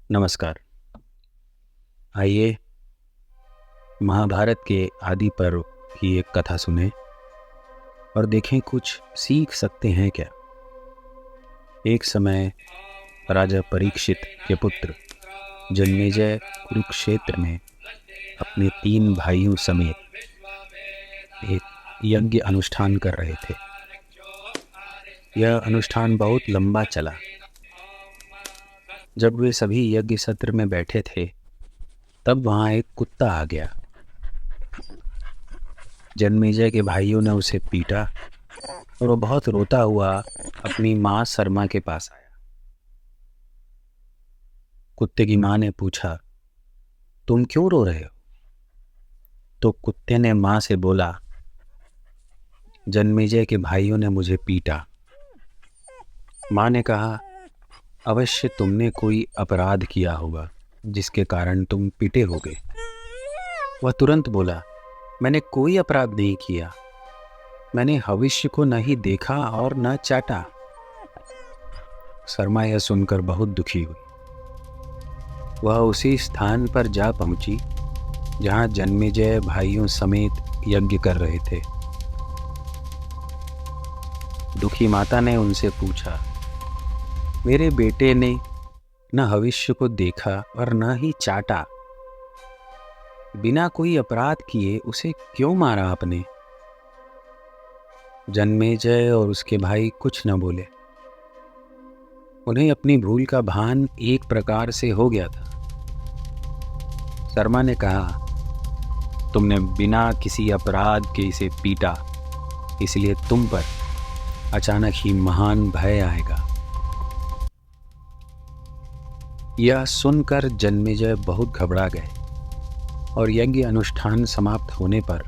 नमस्कार। आइए महाभारत के आदि पर्व की एक कथा सुने और देखें कुछ सीख सकते हैं क्या। एक समय राजा परीक्षित के पुत्र जन्मेजय कुरुक्षेत्र में अपने 3 भाइयों समेत एक यज्ञ अनुष्ठान कर रहे थे। यह अनुष्ठान बहुत लंबा चला। जब वे सभी यज्ञ सत्र में बैठे थे तब वहाँ एक कुत्ता आ गया। जन्मेजय के भाइयों ने उसे पीटा और वो बहुत रोता हुआ अपनी माँ शर्मा के पास आया। कुत्ते की माँ ने पूछा, तुम क्यों रो रहे हो? तो कुत्ते ने माँ से बोला, जन्मेजय के भाइयों ने मुझे पीटा। माँ ने कहा, अवश्य तुमने कोई अपराध किया होगा जिसके कारण तुम पीटे होगे। वह तुरंत बोला, मैंने कोई अपराध नहीं किया। मैंने भविष्य को न ही देखा और न चाटा। शर्मा यह सुनकर बहुत दुखी हुई। वह उसी स्थान पर जा पहुंची जहां जन्मेजय भाइयों समेत यज्ञ कर रहे थे। दुखी माता ने उनसे पूछा, मेरे बेटे ने न भविष्य को देखा और न ही चाटा। बिना कोई अपराध किए उसे क्यों मारा आपने? जन्मेजय और उसके भाई कुछ न बोले। उन्हें अपनी भूल का भान एक प्रकार से हो गया था। शर्मा ने कहा, तुमने बिना किसी अपराध के इसे पीटा, इसलिए तुम पर अचानक ही महान भय आएगा। यह सुनकर जन्मेजय बहुत घबरा गए और यज्ञ अनुष्ठान समाप्त होने पर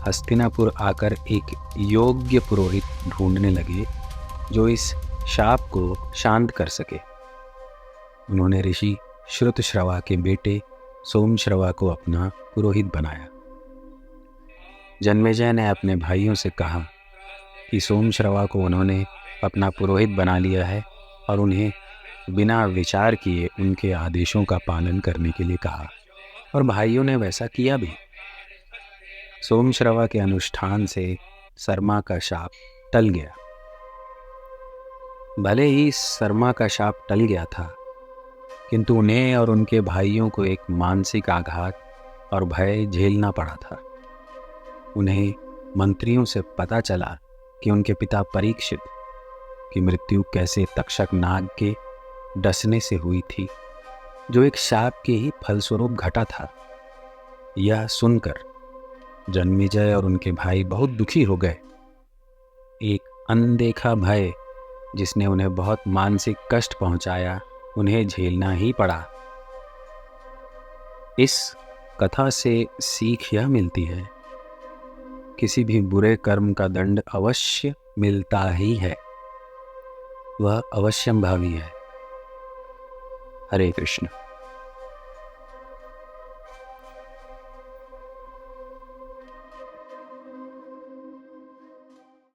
हस्तिनापुर आकर एक योग्य पुरोहित ढूंढने लगे जो इस शाप को शांत कर सके। उन्होंने ऋषि श्रुतश्रवा के बेटे सोमश्रवा को अपना पुरोहित बनाया। जन्मेजय ने अपने भाइयों से कहा कि सोमश्रवा को उन्होंने अपना पुरोहित बना लिया है और उन्हें बिना विचार किए उनके आदेशों का पालन करने के लिए कहा, और भाइयों ने वैसा किया भी। सोमश्रवा के अनुष्ठान से शर्मा का शाप टल गया। भले ही शर्मा का शाप टल गया था, किंतु उन्हें और उनके भाइयों को एक मानसिक आघात और भय झेलना पड़ा था। उन्हें मंत्रियों से पता चला कि उनके पिता परीक्षित की मृत्यु कैसे तक्षक नाग के डसने से हुई थी, जो एक शाप के ही फलस्वरूप घटा था। यह सुनकर जन्मेजय और उनके भाई बहुत दुखी हो गए। एक अनदेखा भय जिसने उन्हें बहुत मानसिक कष्ट पहुंचाया, उन्हें झेलना ही पड़ा। इस कथा से सीख यह मिलती है, किसी भी बुरे कर्म का दंड अवश्य मिलता ही है। वह अवश्यंभावी है। हरे कृष्ण।